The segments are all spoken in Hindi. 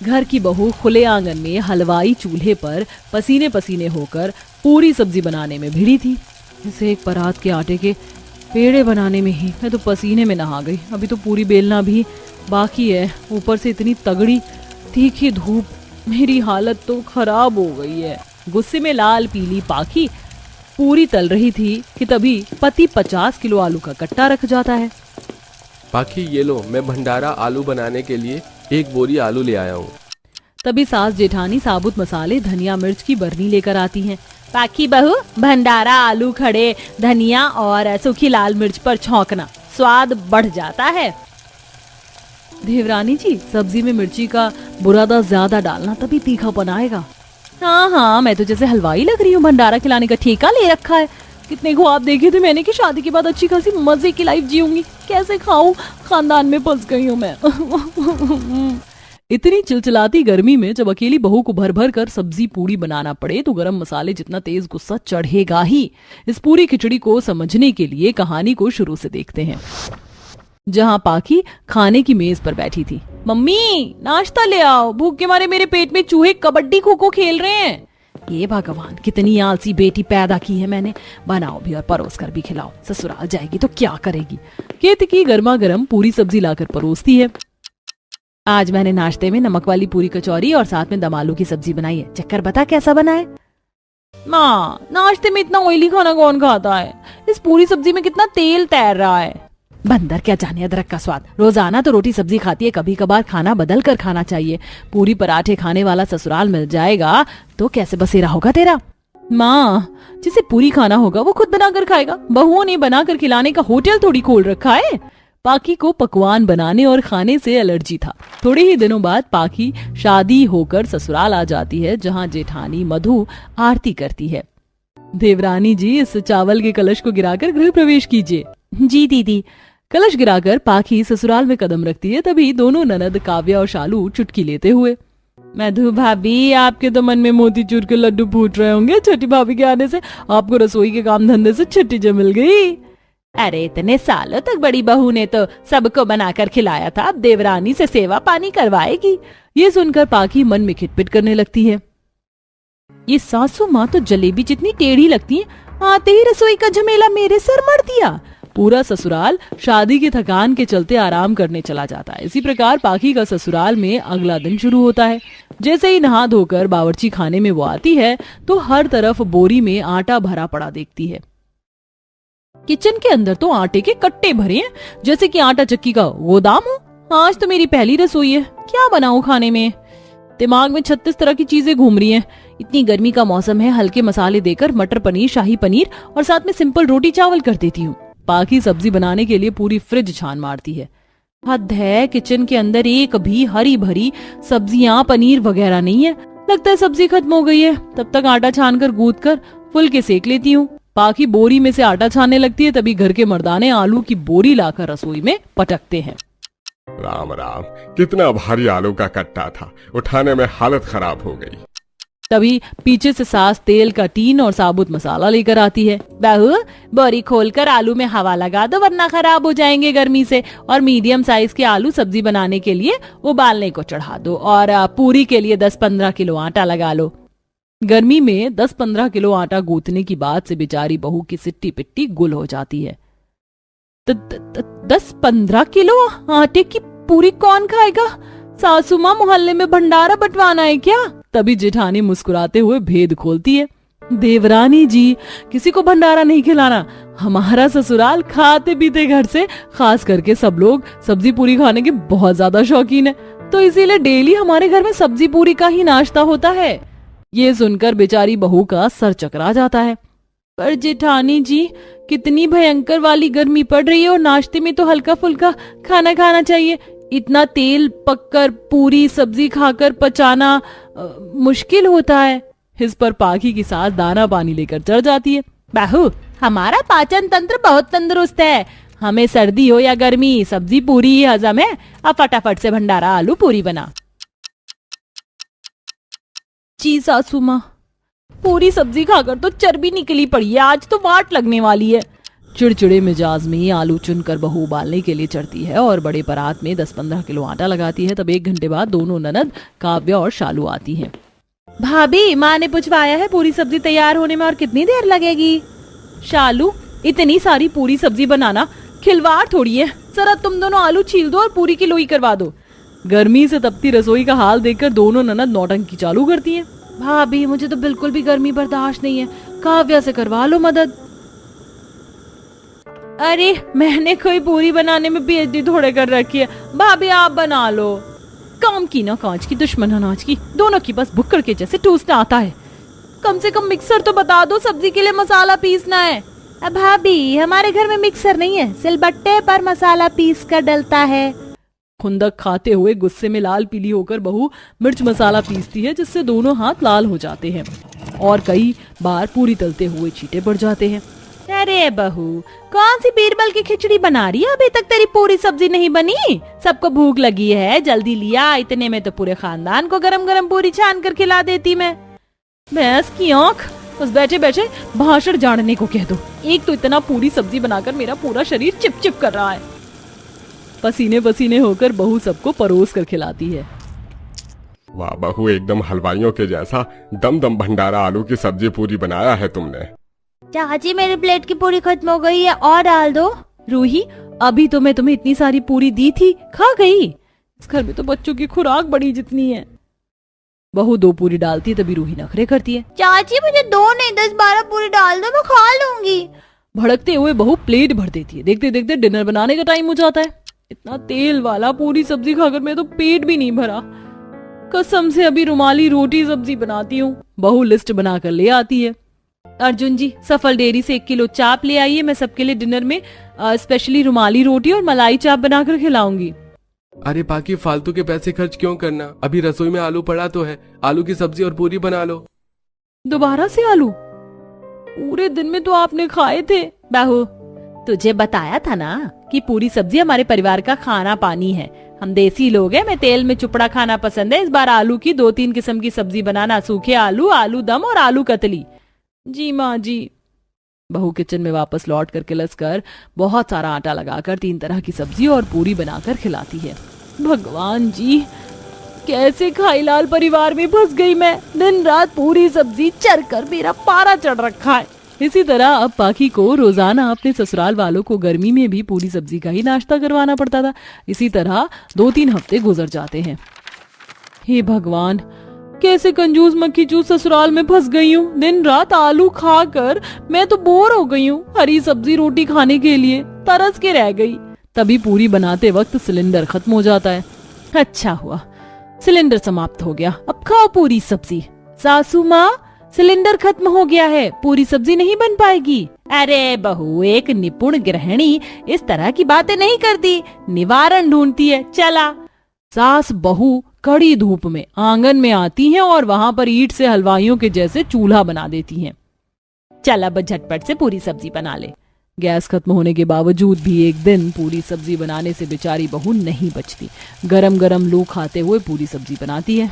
घर की बहू खुले आंगन में हलवाई चूल्हे पर पसीने पसीने होकर पूरी सब्जी बनाने में भिड़ी थी। इसे एक परात के आटे के पेड़े बनाने में ही मैं तो पसीने में नहा गई। अभी तो पूरी बेलना भी बाकी है। ऊपर से इतनी तगड़ी तीखी धूप, मेरी हालत तो खराब हो गई है। गुस्से में लाल पीली पाखी पूरी तल रही थी कि तभी पति 50 किलो आलू का कट्टा रख जाता है। पाखी ये लो, मैं भंडारा आलू बनाने के लिए 1 बोरी आलू ले आया हूँ। तभी सास जेठानी साबुत मसाले धनिया मिर्च की बरनी लेकर आती हैं। पाखी बहू, भंडारा आलू खड़े धनिया और सूखी लाल मिर्च पर छौंकना, स्वाद बढ़ जाता है। देवरानी जी, सब्जी में मिर्ची का बुरादा ज्यादा डालना, तभी तीखापन आएगा। हाँ हाँ, मैं तो जैसे हलवाई लग रही हूँ, भंडारा खिलाने का ठेका ले रखा है। कितने ख्वाब देखे थे मैंने कि शादी के बाद अच्छी खासी मजे की लाइफ जीऊंगी, कैसे खाऊं, खानदान में फंस गई हूँ मैं। इतनी चिलचिलाती गर्मी में जब अकेली बहू को भर भर कर सब्जी पूरी बनाना पड़े तो गरम मसाले जितना तेज गुस्सा चढ़ेगा ही। इस पूरी खिचड़ी को समझने के लिए कहानी को शुरू से देखते हैं, जहाँ पाखी खाने की मेज पर बैठी थी। मम्मी, नाश्ता ले आओ, भूख के मारे मेरे पेट में चूहे कबड्डी खो खो खेल रहे हैं। ये भगवान, कितनी आलसी बेटी पैदा की है मैंने। बनाओ भी और परोस कर भी खिलाओ, ससुराल जाएगी तो क्या करेगी। केतकी गर्मा गर्म पूरी सब्जी लाकर परोसती है। आज मैंने नाश्ते में नमक वाली पूरी कचौरी और साथ में दम आलू की सब्जी बनाई है। चक्कर बता कैसा बना है। माँ, नाश्ते में इतना ऑयली खाना कौन खाता है। इस पूरी सब्जी में कितना तेल तैर रहा है। बंदर क्या जाने अदरक का स्वाद। रोजाना तो रोटी सब्जी खाती है, कभी कभार खाना बदल कर खाना चाहिए। पूरी पराठे खाने वाला ससुराल मिल जाएगा तो कैसे बसेरा होगा तेरा। माँ, जिसे पूरी खाना होगा वो खुद बनाकर खाएगा। बहुओं ने बनाकर खिलाने का होटल थोड़ी खोल रखा है। पाखी को पकवान बनाने और खाने से एलर्जी था। थोड़े ही दिनों बाद पाखी शादी होकर ससुराल आ जाती है, जहाँ जेठानी मधु आरती करती है। देवरानी जी, इस चावल के कलश को गिराकर गृह प्रवेश कीजिए। जी दीदी। कलश गिराकर पाखी ससुराल में कदम रखती है। तभी दोनों ननद काव्या और शालू चुटकी लेते हुए, मधु भाभी, आपके तो मन में मोतीचूर के लड्डू फूट रहे होंगे। छोटी भाभी के आने से आपको रसोई के काम धंधे से छुट्टी जो मिल गई। अरे इतने सालों तक बड़ी बहू ने तो सबको बनाकर खिलाया था, अब देवरानी से सेवा पानी करवाएगी। ये सुनकर पाखी मन में खिटपिट करने लगती है। ये सासू माँ तो जलेबी जितनी टेढ़ी लगती है, आते ही रसोई का झमेला मेरे सर मर दिया। पूरा ससुराल शादी की थकान के चलते आराम करने चला जाता है। इसी प्रकार पाखी का ससुराल में अगला दिन शुरू होता है। जैसे ही नहा धोकर बावर्ची खाने में वो आती है तो हर तरफ बोरी में आटा भरा पड़ा देखती है। किचन के अंदर तो आटे के कट्टे भरे हैं, जैसे कि आटा चक्की का गोदाम हो। आज तो मेरी पहली रसोई है, क्या बनाऊं खाने में। दिमाग में 36 तरह की चीजें घूम रही हैं। इतनी गर्मी का मौसम है, हल्के मसाले देकर मटर पनीर, शाही पनीर और साथ में सिंपल रोटी चावल कर देती हूँ। पाखी सब्जी बनाने के लिए पूरी फ्रिज छान मारती है। हद है, किचन के अंदर एक भी हरी भरी सब्जियां, पनीर वगैरह नहीं है। लगता है सब्जी खत्म हो गई है। तब तक आटा छान कर गूंथ कर फुलके सेक लेती हूँ। पाखी बोरी में से आटा छानने लगती है, तभी घर के मर्दाने आलू की बोरी लाकर रसोई में पटकते हैं। राम राम, कितना भारी आलू का कट्टा था, उठाने में हालत खराब हो गई। तभी पीछे से सास तेल का टीन और साबुत मसाला लेकर आती है। बहू, बोरी खोलकर आलू में हवा लगा दो वरना खराब हो जाएंगे गर्मी से। और मीडियम साइज के आलू सब्जी बनाने के लिए उबालने को चढ़ा दो। और पूरी के लिए 10-15 किलो आटा लगा लो। गर्मी में 10-15 किलो आटा गूंथने की बात से बेचारी बहू की सिट्टी पिट्टी गुल हो जाती है। 10-15 किलो आटे की पूरी कौन खाएगा। सासू माँ, मोहल्ले में भंडारा बंटवाना है क्या। तभी जेठानी मुस्कुराते हुए भेद खोलती है। देवरानी जी, किसी को भंडारा नहीं खिलाना। हमारा ससुराल खाते पीते घर से, खास करके सब लोग सब्जी पूरी खाने के बहुत ज्यादा शौकीन है, तो इसीलिए डेली हमारे घर में सब्जी पूरी का ही नाश्ता होता है। ये सुनकर बेचारी बहू का सर चकरा जाता है। पर जेठानी जी, कितनी भयंकर वाली गर्मी पड़ रही है और नाश्ते में तो हल्का फुल्का खाना खाना चाहिए। इतना तेल पककर पूरी सब्जी खाकर पचाना मुश्किल होता है। इस पर पाखी की सास दाना पानी लेकर चढ़ जाती है। बहू, हमारा पाचन तंत्र बहुत तंदुरुस्त है। हमें सर्दी हो या गर्मी, सब्जी पूरी ही हजम है। अब फटाफट से भंडारा आलू पूरी बना। जी सासू माँ, पूरी सब्जी खाकर तो चर्बी निकली पड़ी है, आज तो वाट लगने वाली है। चिड़चिड़े मिजाज में आलू चुनकर बहू उबालने के लिए चढ़ती है और बड़े परात में 10-15 किलो आटा लगाती है। तब 1 घंटे बाद दोनों ननद काव्या और शालू आती हैं। भाभी, माँ ने पूछवाया है पूरी सब्जी तैयार होने में और कितनी देर लगेगी? शालू, इतनी सारी पूरी सब्जी बनाना खिलवाड़ थोड़ी है। जरा तुम दोनों आलू छील दो और पूरी की लोई करवा दो। गर्मी से तपती रसोई का हाल देखकर दोनों ननद नौटंकी चालू करती हैं। भाभी, मुझे तो बिल्कुल भी गर्मी बर्दाश्त नहीं है, काव्या से करवा लो मदद। अरे, मैंने कोई पूरी बनाने में पीएचडी थोड़े कर रखी है, भाभी आप बना लो। काम की ना कांच की, दुश्मन अनाज की, दोनों की बस भुक्कड़ के जैसे टूसना आता है। कम से कम मिक्सर तो बता दो, सब्जी के लिए मसाला पीसना है। अब भाभी, हमारे घर में मिक्सर नहीं है, सिलबट्टे पर मसाला पीस कर डलता है। खुंदक खाते हुए गुस्से में लाल पीली होकर बहू मिर्च मसाला पीसती है, जिससे दोनों हाथ लाल हो जाते हैं और कई बार पूरी तलते हुए छींटे पड़ जाते हैं। अरे बहू, कौन सी बीरबल की खिचड़ी बना रही है? अभी तक तेरी पूरी सब्जी नहीं बनी? सबको भूख लगी है, जल्दी लिया। इतने में तो पूरे खानदान को गरम गरम पूरी छान कर खिला देती मैं। भैंस की आंख, बस बैठे बैठे भाषण जानने को कह दो। एक तो इतना पूरी सब्जी बनाकर मेरा पूरा शरीर चिप चिप कर रहा है। पसीने पसीने होकर बहू सबको परोस कर खिलाती है। वाह बहू, एकदम हलवाइयों के जैसा दम दम भंडारा आलू की सब्जी पूरी बनाया है तुमने। चाची, मेरी प्लेट की पूरी खत्म हो गई है, और डाल दो। रूही, अभी तो मैं तुम्हें इतनी सारी पूरी दी थी, खा गई। इस घर में तो बच्चों की खुराक बड़ी जितनी है। बहू 2 पूरी डालती है, तभी रूही नखरे करती है। चाची, मुझे 2 नहीं 10-12 पूरी डाल दो, मैं खा लूंगी। भड़कते हुए बहू प्लेट भर देती है। देखते देखते डिनर बनाने का टाइम हो जाता है। इतना तेल वाला पूरी सब्जी खाकर मेरा तो पेट भी नहीं भरा। कसम से अभी रुमाली रोटी सब्जी बनाती हूँ। बहू लिस्ट बनाकर ले आती है। अर्जुन जी, सफल डेयरी से 1 किलो चाप ले आइए, मैं सबके लिए डिनर में स्पेशली रुमाली रोटी और मलाई चाप बनाकर खिलाऊंगी। अरे बाकी फालतू के पैसे खर्च क्यों करना, अभी रसोई में आलू पड़ा तो है, आलू की सब्जी और पूरी बना लो। दोबारा से आलू? पूरे दिन में तो आपने खाए थे। बहू, तुझे बताया था ना कि पूरी सब्जी हमारे परिवार का खाना पानी है। हम देसी लोग हैं, मैं तेल में चुपड़ा खाना पसंद है। इस बार आलू की 2-3 किस्म की सब्जी बनाना, सूखे आलू, आलू दम और आलू कतली। जी माँ जी। बहू किचन में वापस लौट कर किलस कर बहुत सारा आटा लगाकर 3 तरह की सब्जी और पूरी बनाकर खिलाती है। भगवान जी, कैसे खाईलाल परिवार में फंस गई मैं। दिन रात पूरी सब्जी चर कर मेरा पारा चढ़ रखा है। इसी तरह अब पाखी को रोजाना अपने ससुराल वालों को गर्मी में भी पूरी सब्जी का ही नाश्ता करवाना पड़ता था। इसी तरह 2-3 हफ्ते गुजर जाते हैं। हे भगवान, कैसे कंजूस मक्खी चूस ससुराल में फंस गई हूँ। दिन रात आलू खाकर मैं तो बोर हो गई हूँ। हरी सब्जी रोटी खाने के लिए तरस के रह गई। तभी पूरी बनाते वक्त सिलेंडर खत्म हो जाता है। अच्छा हुआ, सिलेंडर समाप्त हो गया। अब खाओ पूरी सब्जी। सासू माँ, सिलेंडर खत्म हो गया है, पूरी सब्जी नहीं बन पाएगी। अरे बहू, एक निपुण गृहिणी इस तरह की बातें नहीं करती, निवारण ढूंढती है। चला। सास बहू कड़ी धूप में आंगन में आती हैं और वहां पर ईंट से हलवाइयों के जैसे चूल्हा बना देती हैं। चल अब झटपट से पूरी सब्जी बना ले। गैस खत्म होने के बावजूद भी एक दिन पूरी सब्जी बनाने से बेचारी बहू नहीं बचती। गरम गरम लू खाते हुए पूरी सब्जी बनाती है।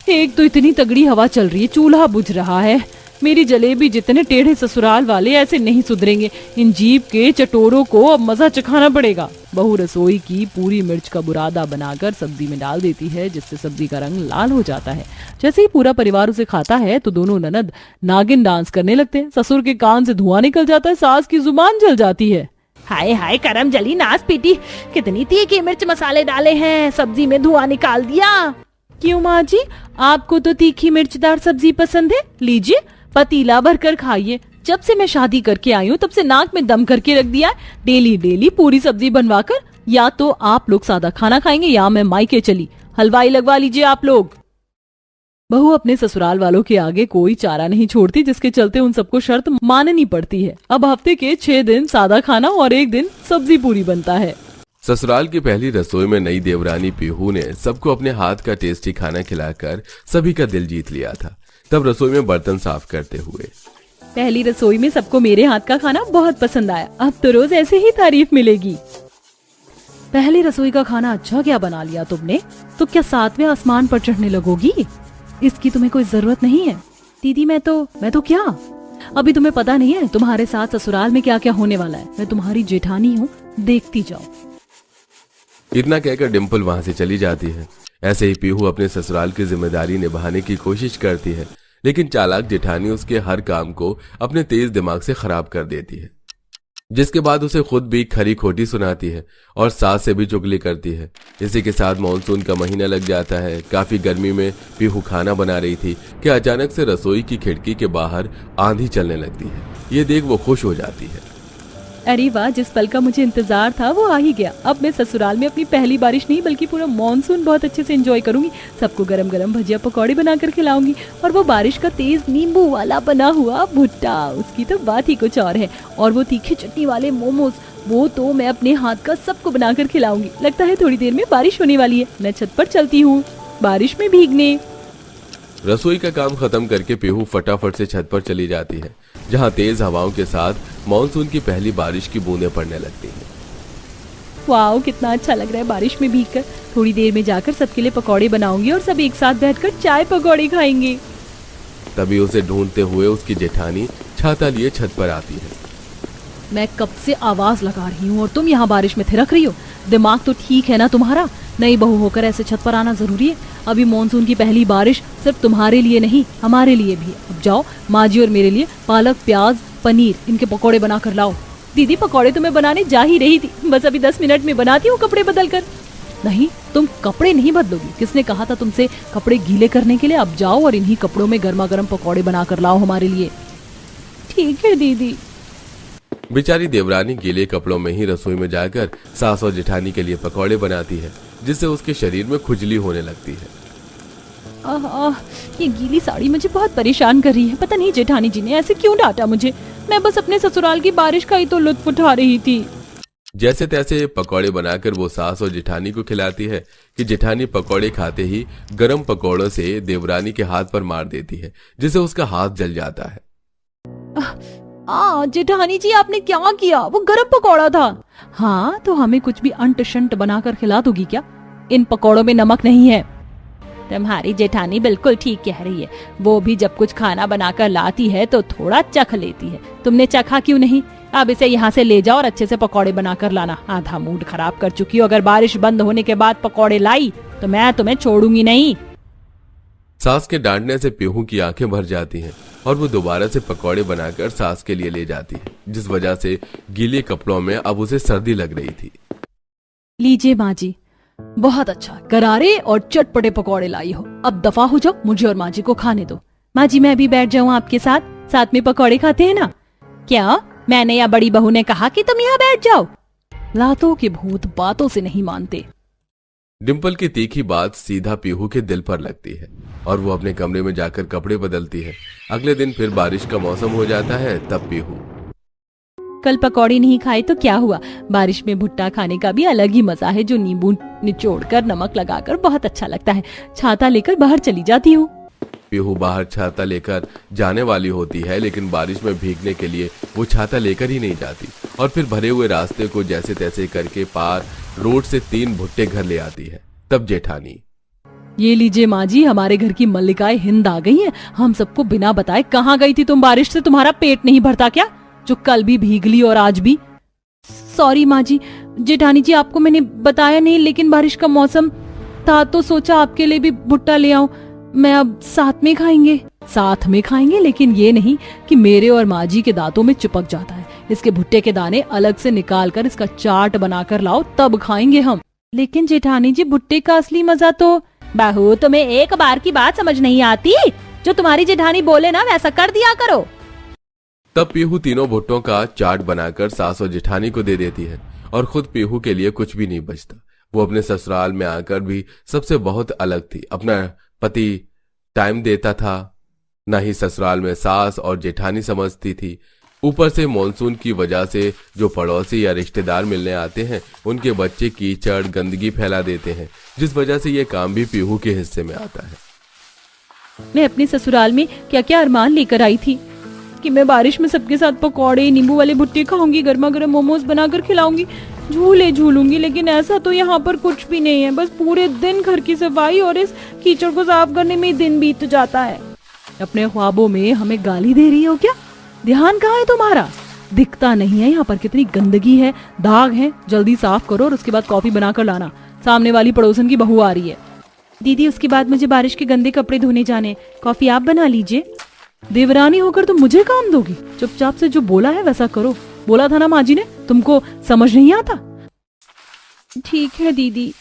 एक तो इतनी तगड़ी हवा चल रही है, चूल्हा बुझ रहा है। मेरी जलेबी जितने टेढ़े ससुराल वाले ऐसे नहीं सुधरेंगे। इन जीभ के चटोरों को अब मजा चखाना पड़ेगा। बहू रसोई की पूरी मिर्च का बुरादा बनाकर सब्जी में डाल देती है, जिससे सब्जी का रंग लाल हो जाता है। जैसे ही पूरा परिवार उसे खाता है तो दोनों ननद नागिन डांस करने लगते हैं। ससुर के कान से धुआं निकल जाता है, सास की जुबान जल जाती है। हाय हाय, करम जली नाच पीटी, कितनी तीखी मिर्च मसाले डाले हैं, सब्जी में धुआं निकाल दिया। क्यों माँ जी, आपको तो तीखी मिर्चदार सब्जी पसंद है? लीजिए, पतीला भर कर खाइए। जब से मैं शादी करके आई हूँ तब से नाक में दम करके रख दिया है। डेली डेली पूरी सब्जी बनवाकर या तो आप लोग सादा खाना खाएंगे या मैं मायके चली। हलवाई लगवा लीजिए आप लोग। बहू अपने ससुराल वालों के आगे कोई चारा नहीं छोड़ती, जिसके चलते उन सबको शर्त माननी पड़ती है। अब हफ्ते के 6 दिन सादा खाना और 1 दिन सब्जी पूरी बनता है। ससुराल की पहली रसोई में नई देवरानी पीहू ने सबको अपने हाथ का टेस्टी खाना खिलाकर सभी का दिल जीत लिया था। तब रसोई में बर्तन साफ करते हुए, पहली रसोई में सबको मेरे हाथ का खाना बहुत पसंद आया, अब तो रोज ऐसे ही तारीफ मिलेगी। पहली रसोई का खाना अच्छा क्या बना लिया तुमने, तो क्या 7वें आसमान पर चढ़ने लगोगी? इसकी तुम्हें कोई जरूरत नहीं है। दीदी मैं तो क्या, अभी तुम्हें पता नहीं है तुम्हारे साथ ससुराल में क्या क्या होने वाला है। मैं तुम्हारी जेठानी हूँ, देखती जाओ। इतना कहकर डिम्पल वहां से चली जाती है। ऐसे ही पीहू अपने ससुराल की जिम्मेदारी निभाने की कोशिश करती है, लेकिन चालाक जेठानी उसके हर काम को अपने तेज दिमाग से खराब कर देती है, जिसके बाद उसे खुद भी खरी खोटी सुनाती है और सास से भी चुगली करती है। इसी के साथ मानसून का महीना लग जाता है। काफी गर्मी में पीहू खाना बना रही थी कि अचानक से रसोई की खिड़की के बाहर आंधी चलने लगती है। ये देख वो खुश हो जाती है। अरे वाह, जिस पल का मुझे इंतजार था वो आ ही गया। अब मैं ससुराल में अपनी पहली बारिश नहीं बल्कि पूरा मॉनसून बहुत अच्छे से एंजॉय करूंगी। सबको गरम गरम भजिया पकौड़े बनाकर खिलाऊंगी और वो बारिश का तेज नींबू वाला बना हुआ भुट्टा, उसकी तो बात ही कुछ और है। और वो तीखी चटनी वाले मोमोज, वो तो मैं अपने हाथ का सबको बनाकर खिलाऊंगी। लगता है थोड़ी देर में बारिश होने वाली है। मैं छत पर चलती हूँ बारिश में भीगने। रसोई का काम खत्म करके पीहू फटाफट से छत पर चली जाती है, जहां तेज हवाओं के साथ मानसून की पहली बारिश की बूंदें पड़ने लगती हैं। वाओ, कितना अच्छा लग रहा है बारिश में भीगकर। थोड़ी देर में जाकर सबके लिए पकौड़े बनाऊंगी और सब एक साथ बैठकर चाय पकौड़े खाएंगे। तभी उसे ढूंढते हुए उसकी जेठानी छाता लिए छत पर आती है। मैं कब से आवाज लगा रही हूँ और तुम यहाँ बारिश में थिरक रही हो। दिमाग तो ठीक है ना तुम्हारा? नई बहू होकर ऐसे छत पर आना जरूरी है? अभी मॉनसून की पहली बारिश सिर्फ तुम्हारे लिए नहीं, हमारे लिए भी। अब जाओ माँ जी और मेरे लिए पालक, प्याज, पनीर इनके पकौड़े बना कर लाओ। दीदी पकौड़े तो मैं बनाने जा ही रही थी, बस अभी 10 मिनट में बनाती हूँ कपड़े बदल कर। नहीं, तुम कपड़े नहीं बदलोगी। किसने कहा था तुमसे कपड़े गीले करने के लिए? अब जाओ और इन्हीं कपड़ों में गर्मा गर्म पकौड़े बना कर लाओ हमारे लिए। ठीक है दीदी। बेचारी देवरानी गीले कपड़ों में ही रसोई में जाकर सास और जेठानी के लिए पकौड़े बनाती है, जिससे उसके शरीर में खुजली होने लगती है। ये गीली साड़ी मुझे बहुत परेशान कर रही है। पता नहीं जेठानी जी ने ऐसे क्यों डांटा मुझे। मैं बस अपने ससुराल की बारिश का ही तो लुत्फ उठा रही थी। जैसे तैसे पकौड़े बनाकर वो सास और जेठानी को खिलाती है कि जेठानी पकौड़े खाते ही गरम पकौड़ों से देवरानी के हाथ पर मार देती है, जिससे उसका हाथ जल जाता है। जेठानी जी आपने क्या किया? वो गरम पकौड़ा था। हाँ, तो हमें कुछ भी अंट शंट बनाकर खिला दोगी क्या? इन पकौड़ों में नमक नहीं है। तुम्हारी जेठानी बिल्कुल ठीक कह रही है। वो भी जब कुछ खाना बनाकर लाती है तो थोड़ा चख लेती है। तुमने चखा क्यों नहीं? अब इसे यहाँ से ले जाओ और अच्छे से पकौड़े बनाकर लाना। आधा मूड खराब कर चुकी हो। अगर बारिश बंद होने के बाद पकौड़े लाई तो मैं तुम्हें छोड़ूंगी नहीं। सास के डांटने से पीहू की आंखें भर जाती हैं और वो दोबारा से पकौड़े बनाकर सास के लिए ले जाती है, जिस वजह से गीले कपड़ों में अब उसे सर्दी लग रही थी। लीजिए माँ जी, बहुत अच्छा करारे और चटपटे पकौड़े लाई हो। अब दफा हो जाओ, मुझे और माँ जी को खाने दो। माँ जी मैं भी बैठ जाऊँ आपके साथ? साथ में पकौड़े खाते हैं ना? क्या मैंने या बड़ी बहू ने कहा कि तुम यहाँ बैठ जाओ? लातों के भूत बातों से नहीं मानते। डिम्पल की तीखी बात सीधा पीहू के दिल पर लगती है और वो अपने कमरे में जाकर कपड़े बदलती है। अगले दिन फिर बारिश का मौसम हो जाता है। तब पीहू, कल पकौड़े नहीं खाए तो क्या हुआ? बारिश में भुट्टा खाने का भी अलग ही मजा है, जो नींबू निचोड़कर नमक लगाकर बहुत अच्छा लगता है। छाता लेकर बाहर चली जाती हूँ। पीहू बाहर छाता लेकर जाने वाली होती है, लेकिन बारिश में भीगने के लिए वो छाता लेकर ही नहीं जाती और फिर भरे हुए रास्ते को जैसे तैसे करके पार रोड से 3 भुट्टे घर ले आती है। तब जेठानी, ये लीजिए माँ जी, हमारे घर की मल्लिकाएं हिंद आ गई हैं। हम सबको बिना बताए कहाँ गई थी तुम बारिश से? तुम्हारा पेट नहीं भरता क्या, जो कल भी भीग ली और आज भी? सॉरी माँ जी। जेठानी जी आपको मैंने बताया नहीं, लेकिन बारिश का मौसम था तो सोचा आपके लिए भी भुट्टा ले आऊं। मैं अब साथ में खाएंगे। साथ में खाएंगे, लेकिन ये नहीं कि मेरे और माँ जी के दांतों में चिपक जाता है। इसके भुट्टे के दाने अलग से निकाल कर इसका चाट बनाकर लाओ, तब खाएंगे हम। लेकिन जेठानी जी भुट्टे का असली मजा तो... बहू तुम्हें एक बार की बात समझ नहीं आती? जो तुम्हारी जेठानी बोले ना वैसा कर दिया करो। तब पीहू तीनों भुट्टों का चाट बनाकर सास और जेठानी को दे देती है और खुद पीहू के लिए कुछ भी नहीं बचता। वो अपने ससुराल में आकर भी सबसे बहुत अलग थी। अपना पति टाइम देता था, न ही ससुराल में सास और जेठानी समझती थी। ऊपर से मॉनसून की वजह से जो पड़ोसी या रिश्तेदार मिलने आते हैं, उनके बच्चे कीचड़ गंदगी फैला देते हैं, जिस वजह से ये काम भी पीहू के हिस्से में आता है। मैं अपने ससुराल में क्या क्या अरमान लेकर आई थी कि मैं बारिश में सबके साथ पकौड़े, नींबू वाले भुट्टे खाऊंगी, गर्मा गर्म मोमोज बनाकर खिलाऊंगी, झूले झूलूंगी। लेकिन ऐसा तो यहाँ पर कुछ भी नहीं है। बस पूरे दिन घर की सफाई और इस कीचड़ को साफ करने में दिन बीत जाता है। अपने ख्वाबों में हमें गाली दे रही हो क्या? ध्यान कहाँ है तुम्हारा? दिखता नहीं है यहाँ पर कितनी गंदगी है, दाग है। जल्दी साफ करो और उसके बाद कॉफी बनाकर लाना। सामने वाली पड़ोसन की बहू आ रही है। दीदी उसके बाद मुझे बारिश के गंदे कपड़े धोने जाने, कॉफी आप बना लीजिए। देवरानी होकर तुम मुझे काम दोगी? चुपचाप से जो बोला है वैसा करो। बोला था ना माँ जी ने, तुमको समझ नहीं आता? ठीक है दीदी।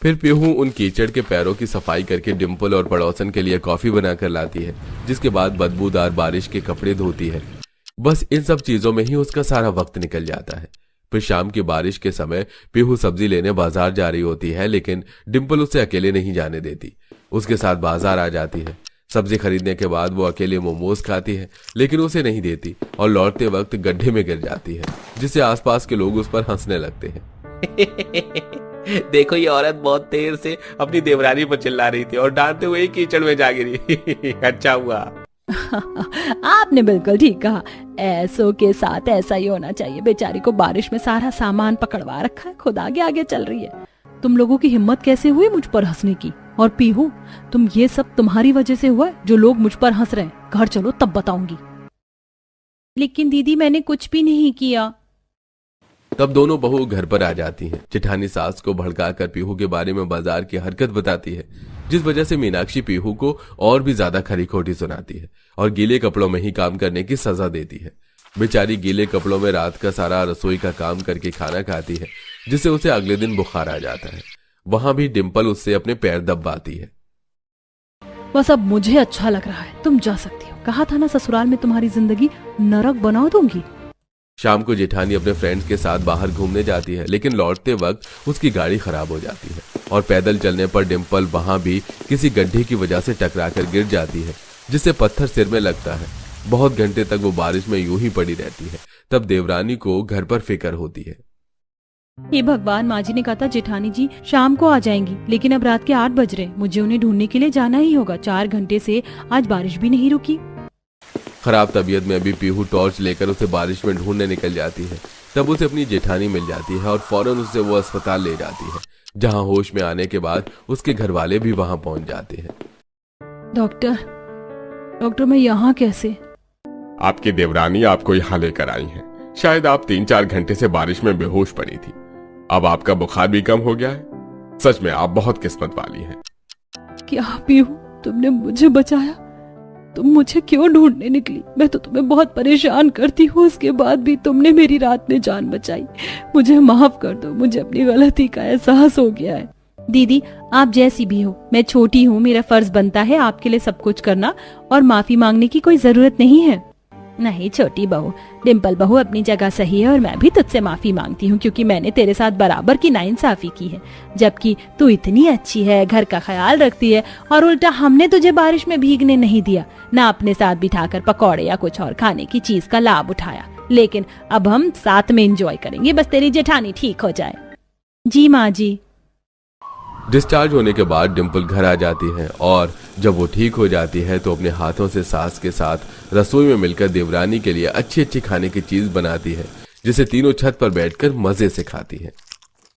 फिर पीहू उन कीचड़ के पैरों की सफाई करके डिम्पल और पड़ोसन के लिए कॉफी बनाकर लाती है, जिसके बाद बदबूदार बारिश के कपड़े धोती है। बस इन सब चीजों में ही उसका सारा वक्त निकल जाता है। फिर शाम की बारिश के समय पीहू सब्जी लेने बाजार जा रही होती है, लेकिन डिम्पल उसे अकेले नहीं जाने देती। उसके साथ बाजार आ जाती है। सब्जी खरीदने के बाद वो अकेले मोमोज खाती है, लेकिन उसे नहीं देती और लौटते वक्त गड्ढे में गिर जाती है, जिससे आसपास के लोग उस पर हंसने लगते हैं। देखो ये औरत बहुत देर से अपनी देवरानी पर चिल्ला रही थी और डांटते हुए कीचड़ में जा गिरी। अच्छा हुआ। आपने बिल्कुल ठीक कहा, ऐसों के साथ ऐसा ही होना चाहिए। बेचारी को बारिश में सारा सामान पकड़वा रखा है, खुद आगे आगे चल रही है। तुम लोगों की हिम्मत कैसे हुई मुझ पर हंसने की? और पीहू, तुम ये सब तुम्हारी वजह से हुआ है जो लोग मुझ पर हंस रहे हैं। घर चलो तब बताऊंगी। लेकिन दीदी मैंने कुछ भी नहीं किया। तब दोनों बहू घर पर आ जाती हैं। जेठानी सास को भड़काकर पीहू के बारे में बाजार की हरकत बताती है, जिस वजह से मीनाक्षी पीहू को और भी ज्यादा खरी खोटी सुनाती है और गीले कपड़ों में ही काम करने की सजा देती है। बेचारी गीले कपड़ों में रात का सारा रसोई का काम करके खाना खाती है, जिससे उसे अगले दिन बुखार आ जाता है। वहां भी डिम्पल उससे अपने पैर दबाती है। बस अब मुझे अच्छा लग रहा है, तुम जा सकती हो। कहा था ना ससुराल में तुम्हारी जिंदगी नरक बना दूंगी। शाम को जेठानी अपने फ्रेंड्स के साथ बाहर घूमने जाती है, लेकिन लौटते वक्त उसकी गाड़ी खराब हो जाती है और पैदल चलने पर डिम्पल वहां भी किसी गड्ढे की वजह से टकराकर गिर जाती है, जिससे पत्थर सिर में लगता है। बहुत घंटे तक वो बारिश में यूं ही पड़ी रहती है। तब देवरानी को घर पर फिक्र होती है। हे भगवान, माँ जी ने कहा था जेठानी जी शाम को आ जाएंगी, लेकिन अब रात के 8 बज रहे। मुझे उन्हें ढूंढने के लिए जाना ही होगा। 4 घंटे से आज बारिश भी नहीं रुकी। खराब तबीयत में अभी पीहू टॉर्च लेकर उसे बारिश में ढूंढने निकल जाती है। तब उसे अपनी जेठानी मिल जाती है और फौरन उसे वो अस्पताल ले जाती है, जहां होश में आने के बाद उसके घर वाले भी वहां पहुंच जाते हैं। डॉक्टर मैं यहाँ कैसे? आपकी देवरानी आपको यहाँ लेकर आई है। शायद आप 3-4 घंटे से बारिश में बेहोश पड़ी थी। अब आपका बुखार भी कम हो गया है। सच में आप बहुत किस्मत वाली हैं। क्या पीहू, तुमने मुझे बचाया? तुम मुझे क्यों ढूंढने निकली? मैं तो तुम्हें बहुत परेशान करती हूँ, उसके बाद भी तुमने मेरी रात में जान बचाई। मुझे माफ कर दो, मुझे अपनी गलती का एहसास हो गया है। दीदी आप जैसी भी हो, मैं छोटी हूँ, मेरा फर्ज बनता है आपके लिए सब कुछ करना, और माफी मांगने की कोई जरूरत नहीं है। नहीं छोटी बहू, डिम्पल बहू अपनी जगह सही है और मैं भी तुझसे माफी मांगती हूँ, क्योंकि मैंने तेरे साथ बराबर की नाइंसाफी की है। जबकि तू इतनी अच्छी है, घर का ख्याल रखती है, और उल्टा हमने तुझे बारिश में भीगने नहीं दिया, ना अपने साथ बिठाकर पकौड़े या कुछ और खाने की चीज का लाभ उठाया। लेकिन अब हम साथ में एंजॉय करेंगे, बस तेरी जेठानी ठीक हो जाए। जी माँ जी। डिस्चार्ज होने के बाद डिम्पल घर आ जाती है और जब वो ठीक हो जाती है तो अपने हाथों से सास के साथ रसोई में मिलकर देवरानी के लिए अच्छी अच्छी खाने की चीज बनाती है, जिसे तीनों छत पर बैठकर मजे से खाती है।